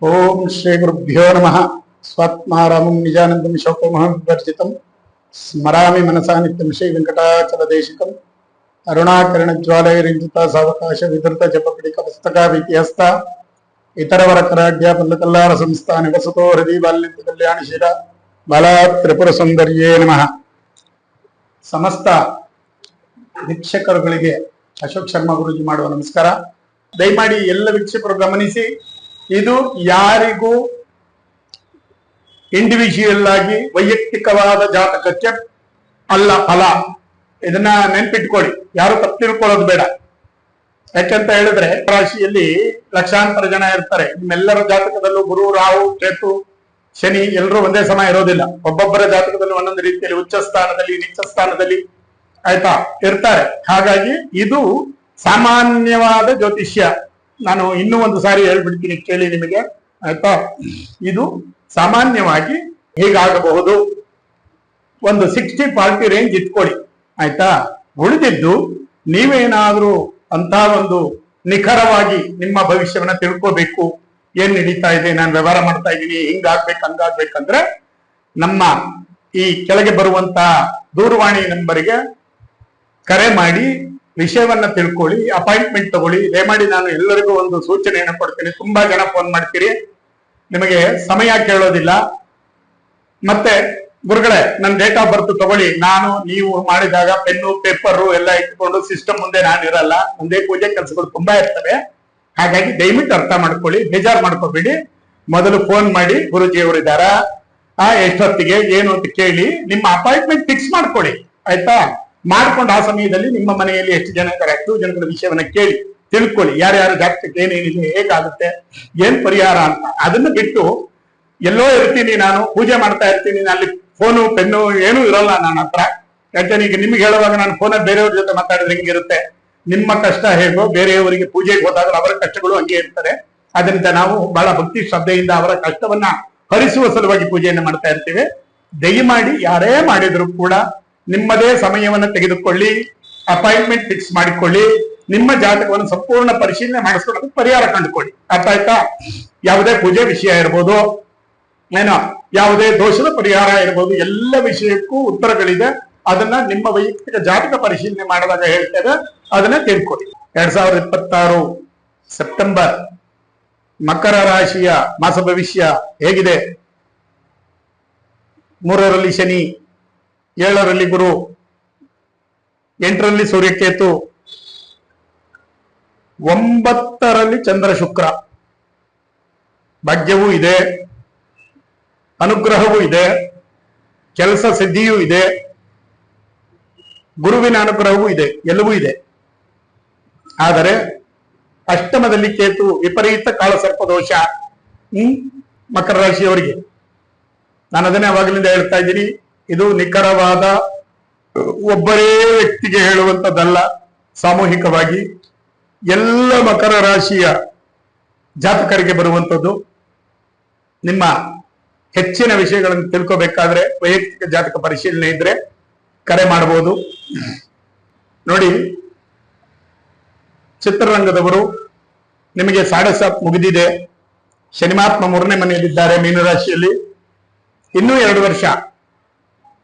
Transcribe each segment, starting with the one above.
ಓಂ ಶ್ರೀ ಗುರುಭ್ಯೋ ನಮಃ. ಸ್ವಾತ್ಮಾರಾಮಂ ನಿಜಾನಂದಂ ಶೋಕಮಹಂ ವಿವರ್ಜಿತಂ ಸ್ಮರಾಮಿ ಮನಸಾ ನಿತ್ಯಂ ಶ್ರೀ ವೆಂಕಟಾಚಲ ದೇಶಿಕಂ ಅರುಣಾಕರಣ ಜ್ವಾಲಯರಿಂಜಿತ ಸಾವಕಾಶ ವಿಧೃತ ಜಪಪಿಡಿಕ ಪುಸ್ತಕ ವಿದ್ಯಸ್ತ ಇತರವರ ಕರಾಢ್ಯ ಪಲ್ಲಕಲ್ಲಾರ ಸಂಸ್ಥಾ ನಿವಸತೋ ಹೃದಯ ಬಾಲ್ಯಂತ ಕಲ್ಯಾಣಶೀಲ ಬಾಲಾ ತ್ರಿಪುರ ಸುಂದರಿಯೇ ನಮಃ. ಸಮಸ್ತ ವೀಕ್ಷಕರುಗಳಿಗೆ ಅಶೋಕ್ ಶರ್ಮಾ ಗುರುಜಿ ಮಾಡುವ ನಮಸ್ಕಾರ. ದಯಮಾಡಿ ಎಲ್ಲ ವೀಕ್ಷಕರು ಗಮನಿಸಿ, ಇದು ಯಾರಿಗೂ ಇಂಡಿವಿಜುವಲ್ ಆಗಿ ವೈಯಕ್ತಿಕವಾದ ಜಾತಕಕ್ಕೆ ಅಲ್ಲ ಫಲ. ಇದನ್ನ ನೆನ್ಪಿಟ್ಕೊಳ್ಳಿ, ಯಾರು ತಪ್ಪು ತಿಳ್ಕೊಳ್ಳೋದು ಬೇಡ. ಯಾಕಂತ ಹೇಳಿದ್ರೆ ರಾಶಿಯಲ್ಲಿ ಲಕ್ಷಾಂತರ ಜನ ಇರ್ತಾರೆ. ನಿಮ್ಮೆಲ್ಲರ ಜಾತಕದಲ್ಲೂ ಗುರು, ರಾಹು, ಕೇತು, ಶನಿ ಎಲ್ಲರೂ ಒಂದೇ ಸಮ ಇರೋದಿಲ್ಲ. ಒಬ್ಬೊಬ್ಬರ ಜಾತಕದಲ್ಲೂ ಒಂದೊಂದು ರೀತಿಯಲ್ಲಿ ಉಚ್ಚ ಸ್ಥಾನದಲ್ಲಿ, ನೀಚ ಸ್ಥಾನದಲ್ಲಿ ಆಯ್ತಾ ಇರ್ತಾರೆ. ಹಾಗಾಗಿ ಇದು ಸಾಮಾನ್ಯವಾದ ಜ್ಯೋತಿಷ್ಯ. ನಾನು ಇನ್ನೂ ಒಂದು ಸಾರಿ ಹೇಳ್ಬಿಡ್ತೀನಿ, ಕೇಳಿ ನಿಮಗೆ ಆಯ್ತಾ. ಇದು ಸಾಮಾನ್ಯವಾಗಿ ಹೀಗಾಗಬಹುದು. ಒಂದು 60-40 ರೇಂಜ್ ಇಟ್ಕೊಳ್ಳಿ ಆಯ್ತಾ. ಉಳಿದಿದ್ದು ನೀವೇನಾದ್ರೂ ಅಂತ ಒಂದು ನಿಖರವಾಗಿ ನಿಮ್ಮ ಭವಿಷ್ಯವನ್ನ ತಿಳ್ಕೋಬೇಕು, ಏನ್ ನಡೀತಾ ಇದೆ, ನಾನು ವ್ಯವಹಾರ ಮಾಡ್ತಾ ಇದ್ದೀನಿ, ಹಿಂಗಾಗ್ಬೇಕು ಹಂಗಾಗ್ಬೇಕಂದ್ರೆ ನಮ್ಮ ಈ ಕೆಳಗೆ ಬರುವಂತ ದೂರವಾಣಿ ನಂಬರಿಗೆ ಕರೆ ಮಾಡಿ ವಿಷಯವನ್ನ ತಿಳ್ಕೊಳ್ಳಿ, ಅಪಾಯಿಂಟ್ಮೆಂಟ್ ತಗೊಳ್ಳಿ. ದಯಮಾಡಿ ನಾನು ಎಲ್ಲರಿಗೂ ಒಂದು ಸೂಚನೆಯನ್ನು ಕೊಡ್ತೀನಿ. ತುಂಬಾ ಜನ ಫೋನ್ ಮಾಡ್ತೀರಿ, ನಿಮಗೆ ಸಮಯ ಕೇಳೋದಿಲ್ಲ. ಮತ್ತೆ ಗುರುಗಳೇ ನನ್ನ ಡೇಟ್ ಆಫ್ ಬರ್ತ್ ತಗೊಳ್ಳಿ, ನಾನು ನೀವು ಮಾಡಿದಾಗ ಪೆನ್ನು ಪೇಪರು ಎಲ್ಲ ಇಟ್ಕೊಂಡು ಸಿಸ್ಟಮ್ ಮುಂದೆ ನಾನು ಇರಲ್ಲ, ಒಂದೇ ಪೂಜೆ ಕೆಲಸಗಳು ತುಂಬಾ ಇರ್ತವೆ. ಹಾಗಾಗಿ ದಯವಿಟ್ಟು ಅರ್ಥ ಮಾಡ್ಕೊಳ್ಳಿ, ಬೇಜಾರು ಮಾಡ್ಕೋಬೇಡಿ. ಮೊದಲು ಫೋನ್ ಮಾಡಿ, ಗುರುಜಿ ಅವರಿದ್ದಾರ, ಎಷ್ಟೊತ್ತಿಗೆ ಏನು ಅಂತ ಕೇಳಿ ನಿಮ್ಮ ಅಪಾಯಿಂಟ್ಮೆಂಟ್ ಫಿಕ್ಸ್ ಮಾಡ್ಕೊಳ್ಳಿ ಆಯ್ತಾ. ಮಾಡ್ಕೊಂಡು ಆ ಸಮಯದಲ್ಲಿ ನಿಮ್ಮ ಮನೆಯಲ್ಲಿ ಎಷ್ಟು ಜನ ಇದ್ದಾರೆ ಅಷ್ಟು ಜನಗಳ ವಿಷಯವನ್ನ ಕೇಳಿ ತಿಳ್ಕೊಳ್ಳಿ. ಯಾರ್ಯಾರು ಜಾತಕಕ್ಕೆ ಏನೇನಿದೆ, ಹೇಗಾಗುತ್ತೆ, ಏನ್ ಪರಿಹಾರ ಅಂತ. ಅದನ್ನ ಬಿಟ್ಟು ಎಲ್ಲೋ ಇರ್ತೀನಿ, ನಾನು ಪೂಜೆ ಮಾಡ್ತಾ ಇರ್ತೀನಿ, ಅಲ್ಲಿ ಫೋನು ಪೆನ್ನು ಏನೂ ಇರೋಲ್ಲ ನನ್ನ ಹತ್ರ. ಯಾಕಂದ್ರೆ ಈಗ ನಿಮ್ಗೆ ಹೇಳುವಾಗ ನಾನು ಫೋನಲ್ಲಿ ಬೇರೆಯವ್ರ ಜೊತೆ ಮಾತಾಡಿದ್ರೆ ಹೆಂಗಿರುತ್ತೆ, ನಿಮ್ಮ ಕಷ್ಟ ಹೇಗೋ ಬೇರೆಯವರಿಗೆ ಪೂಜೆಗೆ ಹೋದಾಗ ಅವರ ಕಷ್ಟಗಳು ಹಂಗೆ ಇರ್ತಾರೆ. ಅದರಿಂದ ನಾವು ಬಹಳ ಭಕ್ತಿ ಶ್ರದ್ಧೆಯಿಂದ ಅವರ ಕಷ್ಟವನ್ನ ಹರಿಸುವ ಸಲುವಾಗಿ ಪೂಜೆಯನ್ನು ಮಾಡ್ತಾ ಇರ್ತೀವಿ. ದಯಮಾಡಿ ಯಾರೇ ಮಾಡಿದ್ರು ಕೂಡ ನಿಮ್ಮದೇ ಸಮಯವನ್ನು ತೆಗೆದುಕೊಳ್ಳಿ, ಅಪಾಯಿಂಟ್ಮೆಂಟ್ ಫಿಕ್ಸ್ ಮಾಡಿಕೊಳ್ಳಿ, ನಿಮ್ಮ ಜಾತಕವನ್ನು ಸಂಪೂರ್ಣ ಪರಿಶೀಲನೆ ಮಾಡಿಸ್ಕೊಂಡು ಪರಿಹಾರ ಕಂಡುಕೊಳ್ಳಿ. ಅರ್ಥ ಆಯ್ತಾ. ಯಾವುದೇ ಪೂಜೆ ವಿಷಯ ಇರ್ಬೋದು, ಏನೋ ಯಾವುದೇ ದೋಷದ ಪರಿಹಾರ ಇರ್ಬೋದು, ಎಲ್ಲ ವಿಷಯಕ್ಕೂ ಉತ್ತರಗಳಿದೆ. ಅದನ್ನ ನಿಮ್ಮ ವೈಯಕ್ತಿಕ ಜಾತಕ ಪರಿಶೀಲನೆ ಮಾಡಿದಾಗ ಹೇಳ್ತೇವೆ, ಅದನ್ನ ತಿಳ್ಕೊಳ್ಳಿ. 2026 ಸೆಪ್ಟೆಂಬರ್ ಮಕರ ರಾಶಿಯ ಮಾಸ ಭವಿಷ್ಯ ಹೇಗಿದೆ? 3ರಲ್ಲಿ ಶನಿ, 7ರಲ್ಲಿ ಗುರು, 8ರಲ್ಲಿ ಸೂರ್ಯಕೇತು, 9ರಲ್ಲಿ ಚಂದ್ರ ಶುಕ್ರ. ಭಾಗ್ಯವೂ ಇದೆ, ಅನುಗ್ರಹವೂ ಇದೆ, ಕೆಲಸ ಸಿದ್ಧಿಯೂ ಇದೆ, ಗುರುವಿನ ಅನುಗ್ರಹವೂ ಇದೆ, ಎಲ್ಲವೂ ಇದೆ. ಆದರೆ ಅಷ್ಟಮದಲ್ಲಿ ಕೇತು, ವಿಪರೀತ ಕಾಳಸರ್ಪ ದೋಷ ಮಕರ ರಾಶಿಯವರಿಗೆ. ನಾನು ಅದನ್ನೇ ಅವಾಗಲಿಂದ ಹೇಳ್ತಾ ಇದ್ದೀನಿ, ಇದು ನಿಖರವಾದ ಒಬ್ಬರೇ ವ್ಯಕ್ತಿಗೆ ಹೇಳುವಂಥದ್ದಲ್ಲ, ಸಾಮೂಹಿಕವಾಗಿ ಎಲ್ಲ ಮಕರ ರಾಶಿಯ ಜಾತಕರಿಗೆ ಬರುವಂಥದ್ದು. ನಿಮ್ಮ ಹೆಚ್ಚಿನ ವಿಷಯಗಳನ್ನು ತಿಳ್ಕೋಬೇಕಾದ್ರೆ ವೈಯಕ್ತಿಕ ಜಾತಕ ಪರಿಶೀಲನೆ ಇದ್ರೆ ಕರೆ ಮಾಡಬಹುದು. ನೋಡಿ, ಚಿತ್ರರಂಗದವರು ನಿಮಗೆ ಸಾಡಸಾತ್ ಮುಗಿದಿದೆ. ಶನಿಮಾತ್ಮ 3ನೇ ಮನೆಯಲ್ಲಿದ್ದಾರೆ ಮೀನರಾಶಿಯಲ್ಲಿ. ಇನ್ನೂ 2 ವರ್ಷ,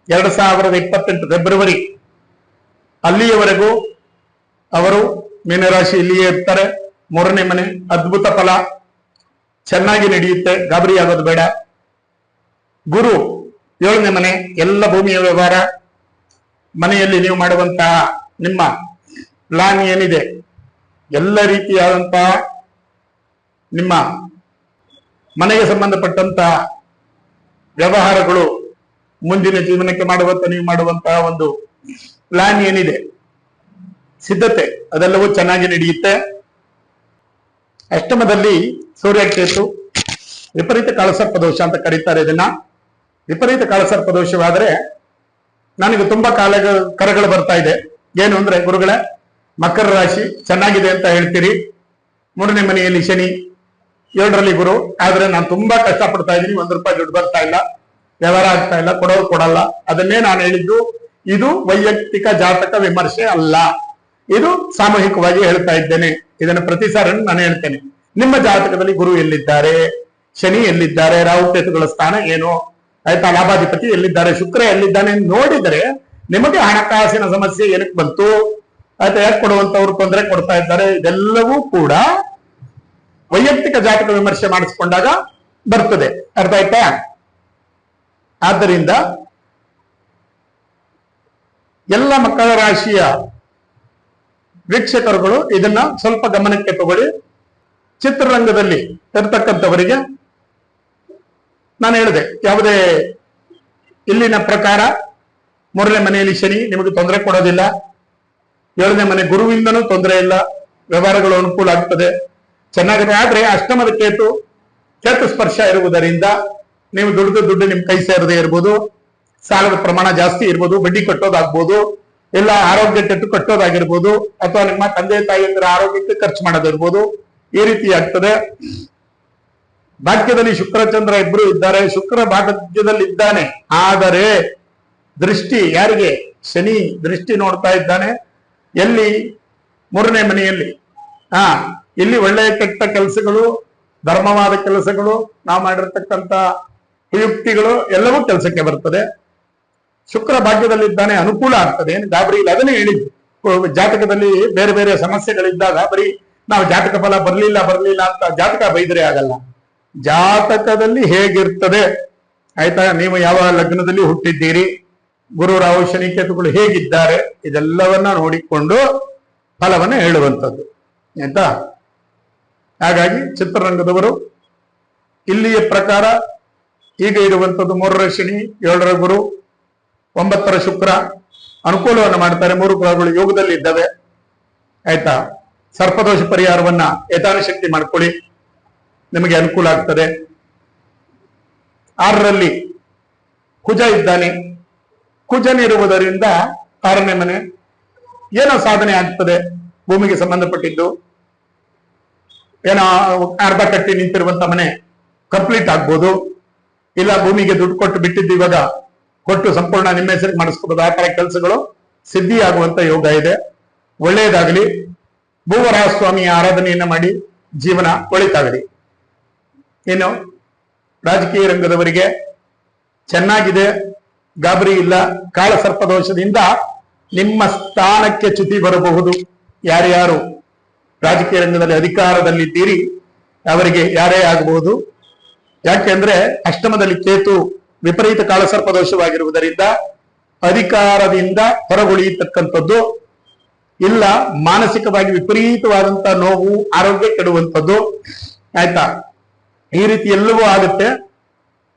2028 ಫೆಬ್ರವರಿ ಅಲ್ಲಿಯವರೆಗೂ ಅವರು ಮೀನರಾಶಿಯಲ್ಲಿಯೇ ಇರ್ತಾರೆ. 3ನೇ ಮನೆ ಅದ್ಭುತ ಫಲ, ಚೆನ್ನಾಗಿ ನಡೆಯುತ್ತೆ, ಗಾಬರಿ ಆಗೋದು ಬೇಡ. ಗುರು 7ನೇ ಮನೆ, ಎಲ್ಲ ಭೂಮಿಯ ವ್ಯವಹಾರ, ಮನೆಯಲ್ಲಿ ನೀವು ಮಾಡುವಂತಹ ನಿಮ್ಮ ಪ್ಲಾನ್ ಏನಿದೆ, ಎಲ್ಲ ರೀತಿಯಾದಂತಹ ನಿಮ್ಮ ಮನೆಗೆ ಸಂಬಂಧಪಟ್ಟಂತಹ ವ್ಯವಹಾರಗಳು, ಮುಂದಿನ ಜೀವನಕ್ಕೆ ನೀವು ಮಾಡುವಂತಹ ಒಂದು ಪ್ಲಾನ್ ಏನಿದೆ, ಸಿದ್ಧತೆ, ಅದೆಲ್ಲವೂ ಚೆನ್ನಾಗಿ ನಡೆಯುತ್ತೆ. ಅಷ್ಟಮದಲ್ಲಿ ಸೂರ್ಯಕೇತು, ವಿಪರೀತ ಕಾಳಸರ್ಪ ದೋಷ ಅಂತ ಕರೀತಾರೆ ಇದನ್ನ. ವಿಪರೀತ ಕಾಳಸರ್ಪ ದೋಷವಾದ್ರೆ ನನಗೆ ತುಂಬಾ ಕರೆಗಳು ಬರ್ತಾ ಇದೆ. ಏನು ಅಂದ್ರೆ, ಗುರುಗಳೇ ಮಕರ ರಾಶಿ ಚೆನ್ನಾಗಿದೆ ಅಂತ ಹೇಳ್ತೀರಿ, 3ನೇ ಮನೆಯಲ್ಲಿ ಶನಿ, 7ರಲ್ಲಿ ಗುರು, ಆದ್ರೆ ನಾನು ತುಂಬಾ ಕಷ್ಟಪಡ್ತಾ ಇದ್ದೀನಿ, ₹1 ದುಡ್ಡು ಬರ್ತಾ ಇಲ್ಲ, ವ್ಯವಹಾರ ಆಗ್ತಾ ಇಲ್ಲ, ಕೊಡೋರು ಕೊಡಲ್ಲ. ಅದನ್ನೇ ನಾನು ಹೇಳಿದ್ದು, ಇದು ವೈಯಕ್ತಿಕ ಜಾತಕ ವಿಮರ್ಶೆ ಅಲ್ಲ, ಇದು ಸಾಮೂಹಿಕವಾಗಿ ಹೇಳ್ತಾ ಇದ್ದೇನೆ. ಇದನ್ನ ಪ್ರತಿ ಸಾರಿ ನಾನು ಹೇಳ್ತೇನೆ. ನಿಮ್ಮ ಜಾತಕದಲ್ಲಿ ಗುರು ಎಲ್ಲಿದ್ದಾರೆ, ಶನಿ ಎಲ್ಲಿದ್ದಾರೆ, ರಾಹುಕೇತುಗಳ ಸ್ಥಾನ ಏನು, ಆಯ್ತಾ, ಲಾಭಾಧಿಪತಿ ಎಲ್ಲಿದ್ದಾರೆ, ಶುಕ್ರ ಎಲ್ಲಿದ್ದಾನೆ ನೋಡಿದರೆ ನಿಮಗೆ ಹಣಕಾಸಿನ ಸಮಸ್ಯೆ ಏನಕ್ಕೆ ಬಂತು, ಆಯ್ತಾ, ಯಾಕೆ ಕೊಡುವಂತವ್ರು ತೊಂದರೆ ಕೊಡ್ತಾ ಇದ್ದಾರೆ, ಇದೆಲ್ಲವೂ ಕೂಡ ವೈಯಕ್ತಿಕ ಜಾತಕ ವಿಮರ್ಶೆ ಮಾಡಿಸಿಕೊಂಡಾಗ ಬರ್ತದೆ. ಅರ್ಥ ಆಯ್ತಾ? ಆದ್ದರಿಂದ ಎಲ್ಲ ಮಕರ ರಾಶಿಯ ವೀಕ್ಷಕರುಗಳು ಇದನ್ನ ಸ್ವಲ್ಪ ಗಮನಕ್ಕೆ ತಗೊಳ್ಳಿ. ಚಿತ್ರರಂಗದಲ್ಲಿ ಇರ್ತಕ್ಕಂಥವರಿಗೆ ನಾನು ಹೇಳಿದೆ, ಯಾವುದೇ ಇಲ್ಲಿನ ಪ್ರಕಾರ 3ನೇ ಮನೆಯಲ್ಲಿ ಶನಿ ನಿಮಗೆ ತೊಂದರೆ ಕೊಡೋದಿಲ್ಲ, 7ನೇ ಮನೆ ಗುರುವಿಂದನೂ ತೊಂದರೆ ಇಲ್ಲ, ವ್ಯವಹಾರಗಳು ಅನುಕೂಲ ಆಗ್ತದೆ, ಚೆನ್ನಾಗಿದೆ. ಆದ್ರೆ ಅಷ್ಟಮದ ಕೇತು ಸ್ಪರ್ಶ ಇರುವುದರಿಂದ ನೀವು ದುಡ್ಡು ನಿಮ್ ಕೈ ಸೇರದೆ ಇರ್ಬೋದು, ಸಾಲದ ಪ್ರಮಾಣ ಜಾಸ್ತಿ ಇರ್ಬೋದು, ಬಡ್ಡಿ ಕಟ್ಟೋದಾಗ್ಬೋದು, ಇಲ್ಲ ಆರೋಗ್ಯ ಕೆಟ್ಟು ಕಟ್ಟೋದಾಗಿರ್ಬೋದು, ಅಥವಾ ನಿಮ್ಮ ತಂದೆ ತಾಯಿಯಂದ್ರ ಆರೋಗ್ಯಕ್ಕೆ ಖರ್ಚು ಮಾಡೋದಿರ್ಬೋದು. ಈ ರೀತಿ ಆಗ್ತದೆ. ಭಾಗ್ಯದಲ್ಲಿ ಶುಕ್ರ ಚಂದ್ರ ಇಬ್ರು ಇದ್ದಾರೆ, ಶುಕ್ರ ಭಾಗ್ಯದಲ್ಲಿ ಇದ್ದಾನೆ, ಆದರೆ ದೃಷ್ಟಿ ಯಾರಿಗೆ? ಶನಿ ದೃಷ್ಟಿ ನೋಡ್ತಾ ಇದ್ದಾನೆ. ಎಲ್ಲಿ? 3ನೇ ಮನೆಯಲ್ಲಿ. ಇಲ್ಲಿ ಒಳ್ಳೆಯ ಕೆಟ್ಟ ಕೆಲಸಗಳು, ಧರ್ಮವಾದ ಕೆಲಸಗಳು, ನಾವು ಮಾಡಿರ್ತಕ್ಕಂಥ ಉಪಯುಕ್ತಿಗಳು ಎಲ್ಲವೂ ಕೆಲಸಕ್ಕೆ ಬರ್ತದೆ. ಶುಕ್ರ ಭಾಗ್ಯದಲ್ಲಿದ್ದಾನೆ, ಅನುಕೂಲ ಆಗ್ತದೆ, ಏನು ಗಾಬರಿ ಇಲ್ಲ. ಅದನ್ನೇ ಹೇಳಿದ್ದು, ಜಾತಕದಲ್ಲಿ ಬೇರೆ ಬೇರೆ ಸಮಸ್ಯೆಗಳಿದ್ದಾಗ ಬರೀ ನಾವು ಜಾತಕ ಫಲ ಬರ್ಲಿಲ್ಲ ಅಂತ ಜಾತಕ ಬೈದ್ರೆ ಆಗಲ್ಲ. ಜಾತಕದಲ್ಲಿ ಹೇಗಿರ್ತದೆ, ಆಯ್ತಾ, ನೀವು ಯಾವ ಲಗ್ನದಲ್ಲಿ ಹುಟ್ಟಿದ್ದೀರಿ, ಗುರು ರಾಹು ಶನಿ ಕೇತುಗಳು ಹೇಗಿದ್ದಾರೆ, ಇದೆಲ್ಲವನ್ನ ನೋಡಿಕೊಂಡು ಫಲವನ್ನ ಹೇಳುವಂಥದ್ದು, ಆಯ್ತಾ. ಹಾಗಾಗಿ ಚಿತ್ರರಂಗದವರು ಇಲ್ಲಿಯ ಪ್ರಕಾರ ಈಗ ಇರುವಂಥದ್ದು 3ರ ಶನಿ, 7ರ ಗುರು, 9ರ ಶುಕ್ರ ಅನುಕೂಲವನ್ನು ಮಾಡ್ತಾರೆ. 3 ಗ್ರಹಗಳು ಯೋಗದಲ್ಲಿ ಇದ್ದಾವೆ, ಆಯ್ತಾ. ಸರ್ಪದೋಷ ಪರಿಹಾರವನ್ನ ಯಥಾಶಕ್ತಿ ಮಾಡ್ಕೊಳ್ಳಿ, ನಿಮಗೆ ಅನುಕೂಲ ಆಗ್ತದೆ. 6ರಲ್ಲಿ ಕುಜ ಇದ್ದಾನೆ. ಕುಜನಿರುವುದರಿಂದ 6ನೇ ಮನೆ ಏನೋ ಸಾಧನೆ ಆಗ್ತದೆ, ಭೂಮಿಗೆ ಸಂಬಂಧಪಟ್ಟಿದ್ದು ಏನೋ ಅರ್ಧ ಕಟ್ಟಿ ನಿಂತಿರುವಂತ ಮನೆ ಕಂಪ್ಲೀಟ್ ಆಗ್ಬೋದು, ಇಲ್ಲ ಭೂಮಿಗೆ ದುಡ್ಡು ಕೊಟ್ಟು ಬಿಟ್ಟಿದ್ದು ಇವಾಗ ಕೊಟ್ಟು ಸಂಪೂರ್ಣ ನಿಮ್ಮ ಹೆಸರಿಗೆ ಮಾಡಿಸ್ಕೋಬಹುದು. ಆ ತರ ಕೆಲಸಗಳು ಸಿದ್ಧಿ ಆಗುವಂತ ಯೋಗ ಇದೆ. ಒಳ್ಳೆಯದಾಗಲಿ. ಭೂವರಾಹ ಸ್ವಾಮಿಯ ಆರಾಧನೆಯನ್ನ ಮಾಡಿ ಜೀವನ ಒಳಿತಾಗಲಿ. ಇನ್ನು ರಾಜಕೀಯ ರಂಗದವರಿಗೆ ಚೆನ್ನಾಗಿದೆ, ಗಾಬರಿ ಇಲ್ಲ. ಕಾಳ ಸರ್ಪದೋಷದಿಂದ ನಿಮ್ಮ ಸ್ಥಾನಕ್ಕೆ ಚ್ಯುತಿ ಬರಬಹುದು. ಯಾರ್ಯಾರು ರಾಜಕೀಯ ರಂಗದಲ್ಲಿ ಅಧಿಕಾರದಲ್ಲಿದ್ದೀರಿ ಅವರಿಗೆ ಯಾರೇ ಆಗಬಹುದು. ಯಾಕೆಂದ್ರೆ ಅಷ್ಟಮದಲ್ಲಿ ಕೇತು ವಿಪರೀತ ಕಾಳಸರ್ಪದೋಷವಾಗಿರುವುದರಿಂದ ಅಧಿಕಾರದಿಂದ ಹೊರಗುಳಿಯತಕ್ಕಂಥದ್ದು, ಇಲ್ಲ ಮಾನಸಿಕವಾಗಿ ವಿಪರೀತವಾದಂತ ನೋವು, ಆರೋಗ್ಯ ಕೆಡುವಂಥದ್ದು, ಆಯ್ತಾ. ಈ ರೀತಿ ಎಲ್ಲವೂ ಆಗುತ್ತೆ.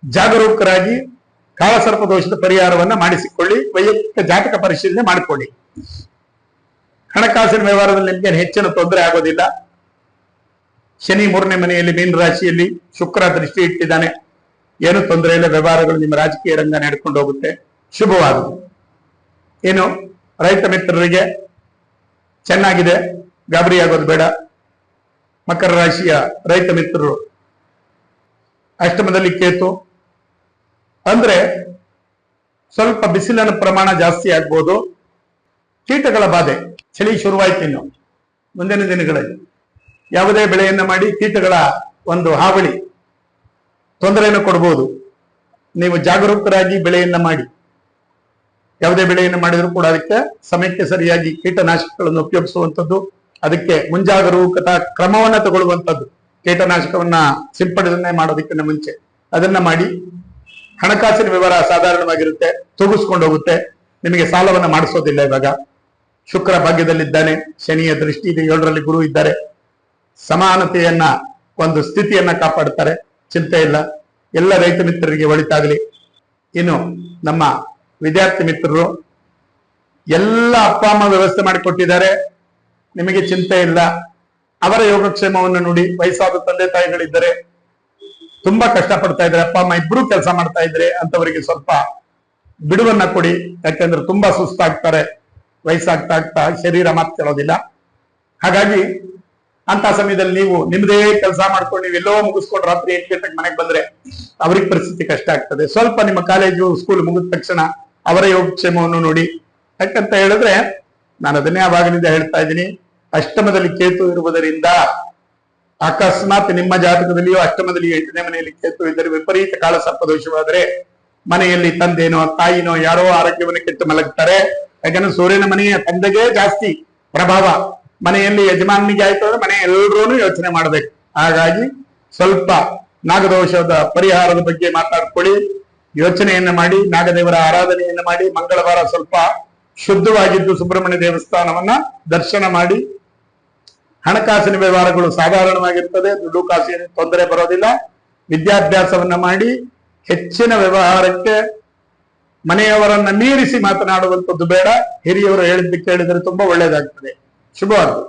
ಜಾಗರೂಕರಾಗಿ ಕಾಳಸರ್ಪದೋಷದ ಪರಿಹಾರವನ್ನ ಮಾಡಿಸಿಕೊಳ್ಳಿ. ವೈಯಕ್ತಿಕ ಜಾತಕ ಪರಿಶೀಲನೆ ಮಾಡಿಕೊಳ್ಳಿ. ಹಣಕಾಸಿನ ವ್ಯವಹಾರದಲ್ಲಿ ನಿಮಗೆ ಹೆಚ್ಚಿನ ತೊಂದರೆ ಆಗೋದಿಲ್ಲ. ಶನಿ 3ನೇ ಮನೆಯಲ್ಲಿ ಮೀನ ರಾಶಿಯಲ್ಲಿ ಶುಕ್ರ ದೃಷ್ಟಿ ಇಟ್ಟಿದ್ದಾನೆ, ಏನು ತೊಂದರೆ ಇಲ್ಲ. ವ್ಯವಹಾರಗಳು ನಿಮ್ಮ ರಾಜಕೀಯ ರಂಗ ನಡ್ಕೊಂಡು ಹೋಗುತ್ತೆ, ಶುಭವಾಗುತ್ತೆ. ಏನು ರೈತ ಮಿತ್ರರಿಗೆ ಚೆನ್ನಾಗಿದೆ, ಗಾಬರಿ ಆಗೋದು ಬೇಡ. ಮಕರ ರಾಶಿಯ ರೈತ ಮಿತ್ರರು ಅಷ್ಟಮದಲ್ಲಿ ಕೇತು ಅಂದ್ರೆ ಸ್ವಲ್ಪ ಬಿಸಿಲಿನ ಪ್ರಮಾಣ ಜಾಸ್ತಿ ಆಗ್ಬೋದು. ಕೀಟಗಳ ಬಾಧೆ, ಚಳಿ ಶುರುವಾಯ್ತು. ಇನ್ನು ಮುಂದಿನ ದಿನಗಳಲ್ಲಿ ಯಾವುದೇ ಬೆಳೆಯನ್ನ ಮಾಡಿ ಕೀಟಗಳ ಒಂದು ಹಾವಳಿ ತೊಂದರೆಯನ್ನು ಕೊಡಬಹುದು. ನೀವು ಜಾಗರೂಕರಾಗಿ ಬೆಳೆಯನ್ನ ಮಾಡಿ. ಯಾವುದೇ ಬೆಳೆಯನ್ನು ಮಾಡಿದ್ರು ಕೂಡ ಅದಕ್ಕೆ ಸಮಯಕ್ಕೆ ಸರಿಯಾಗಿ ಕೀಟನಾಶಕಗಳನ್ನು ಉಪಯೋಗಿಸುವಂಥದ್ದು, ಅದಕ್ಕೆ ಮುಂಜಾಗರೂಕತಾ ಕ್ರಮವನ್ನ ತಗೊಳ್ಳುವಂಥದ್ದು. ಕೀಟನಾಶಕವನ್ನ ಸಿಂಪಡಣೆ ಮಾಡೋದಕ್ಕಿಂತ ಮುಂಚೆ ಅದನ್ನ ಮಾಡಿ. ಹಣಕಾಸಿನ ವ್ಯವಹಾರ ಸಾಧಾರಣವಾಗಿರುತ್ತೆ, ತೂಗಿಸ್ಕೊಂಡು ಹೋಗುತ್ತೆ. ನಿಮಗೆ ಸಾಲವನ್ನ ಮಾಡಿಸೋದಿಲ್ಲ. ಇವಾಗ ಶುಕ್ರ ಭಾಗ್ಯದಲ್ಲಿದ್ದಾನೆ, ಶನಿಯ ದೃಷ್ಟಿ ಇದೆ, 7ರಲ್ಲಿ ಗುರು ಇದ್ದಾರೆ. ಸಮಾನತೆಯನ್ನ ಒಂದು ಸ್ಥಿತಿಯನ್ನ ಕಾಪಾಡ್ತಾರೆ, ಚಿಂತೆ ಇಲ್ಲ. ಎಲ್ಲ ರೈತ ಮಿತ್ರರಿಗೆ ಒಳಿತಾಗಲಿ. ಇನ್ನು ನಮ್ಮ ವಿದ್ಯಾರ್ಥಿ ಮಿತ್ರರು ಎಲ್ಲ ಅಪ್ಪ ಅಮ್ಮ ವ್ಯವಸ್ಥೆ ಮಾಡಿಕೊಟ್ಟಿದ್ದಾರೆ, ನಿಮಗೆ ಚಿಂತೆ ಇಲ್ಲ. ಅವರ ಯೋಗಕ್ಷೇಮವನ್ನು ನೋಡಿ. ವಯಸ್ಸಾದ ತಂದೆ ತಾಯಿಗಳಿದ್ದರೆ ತುಂಬಾ ಕಷ್ಟಪಡ್ತಾ ಇದ್ದಾರೆ, ಅಪ್ಪ ಅಮ್ಮ ಇಬ್ರು ಕೆಲಸ ಮಾಡ್ತಾ ಇದ್ರೆ ಅಂತವರಿಗೆ ಸ್ವಲ್ಪ ಬಿಡುವನ್ನ ಕೊಡಿ. ಯಾಕೆಂದ್ರೆ ತುಂಬಾ ಸುಸ್ತಾಗ್ತಾರೆ, ವಯಸ್ಸಾಗ್ತಾ ಆಗ್ತಾ ಶರೀರ ಮಾತು ಕೇಳೋದಿಲ್ಲ. ಹಾಗಾಗಿ ಅಂತ ಸಮಯದಲ್ಲಿ ನೀವು ನಿಮ್ದೇ ಕೆಲಸ ಮಾಡ್ಕೊಂಡು ನೀವೆಲ್ಲೋ ಮುಗಿಸ್ಕೊಂಡು ರಾತ್ರಿ 8 ಗಂಟೆಗೆ ಮನೆಗೆ ಬಂದ್ರೆ ಅವ್ರಿಗೆ ಪರಿಸ್ಥಿತಿ ಕಷ್ಟ ಆಗ್ತದೆ. ಸ್ವಲ್ಪ ನಿಮ್ಮ ಕಾಲೇಜು ಸ್ಕೂಲ್ ಮುಗಿದ ತಕ್ಷಣ ಅವರ ಯೋಗಕ್ಷೇಮವನ್ನು ನೋಡಿ. ಯಾಕಂತ ಹೇಳಿದ್ರೆ ನಾನು ಅದನ್ನೇ ಆವಾಗಿನಿಂದ ಹೇಳ್ತಾ ಇದ್ದೀನಿ, ಅಷ್ಟಮದಲ್ಲಿ ಕೇತು ಇರುವುದರಿಂದ ಅಕಸ್ಮಾತ್ ನಿಮ್ಮ ಜಾತಕದಲ್ಲಿಯೋ ಅಷ್ಟಮದಲ್ಲಿಯೋ 8ನೇ ಮನೆಯಲ್ಲಿ ಕೇತು ಇದ್ದರೆ ವಿಪರೀತ ಕಾಲಸರ್ಪ ದೋಷವಾದರೆ ಮನೆಯಲ್ಲಿ ತಂದೆನೋ ತಾಯಿನೋ ಯಾರೋ ಆರೋಗ್ಯವನ್ನು ಕೆಟ್ಟು ಮಲಗ್ತಾರೆ. ಯಾಕಂದ್ರೆ ಸೂರ್ಯನ ಮನೆಯ ತಂದೆಗೆ ಜಾಸ್ತಿ ಪ್ರಭಾವ. ಮನೆಯಲ್ಲಿ ಯಜಮಾನಿಗೆ ಆಯ್ತು ಅಂದ್ರೆ ಮನೆ ಎಲ್ಲರೂ ಯೋಚನೆ ಮಾಡ್ಬೇಕು. ಹಾಗಾಗಿ ಸ್ವಲ್ಪ ನಾಗದೋಷದ ಪರಿಹಾರದ ಬಗ್ಗೆ ಮಾತಾಡ್ಕೊಳ್ಳಿ, ಯೋಚನೆಯನ್ನ ಮಾಡಿ, ನಾಗದೇವರ ಆರಾಧನೆಯನ್ನ ಮಾಡಿ, ಮಂಗಳವಾರ ಸ್ವಲ್ಪ ಶುದ್ಧವಾಗಿದ್ದು ಸುಬ್ರಹ್ಮಣ್ಯ ದೇವಸ್ಥಾನವನ್ನ ದರ್ಶನ ಮಾಡಿ. ಹಣಕಾಸಿನ ವ್ಯವಹಾರಗಳು ಸಾಧಾರಣವಾಗಿರ್ತದೆ, ದುಡ್ಡು ಕಾಸಿನ ತೊಂದರೆ ಬರೋದಿಲ್ಲ. ವಿದ್ಯಾಭ್ಯಾಸವನ್ನ ಮಾಡಿ ಹೆಚ್ಚಿನ ವ್ಯವಹಾರಕ್ಕೆ ಮನೆಯವರನ್ನ ಮೀರಿಸಿ ಮಾತನಾಡುವಂಥದ್ದು ಬೇಡ. ಹಿರಿಯವರು ಹೇಳಿದ್ದು ಕೇಳಿದರೆ ತುಂಬಾ ಒಳ್ಳೆಯದಾಗ್ತದೆ. ಶುಭವಾಗಲಿ.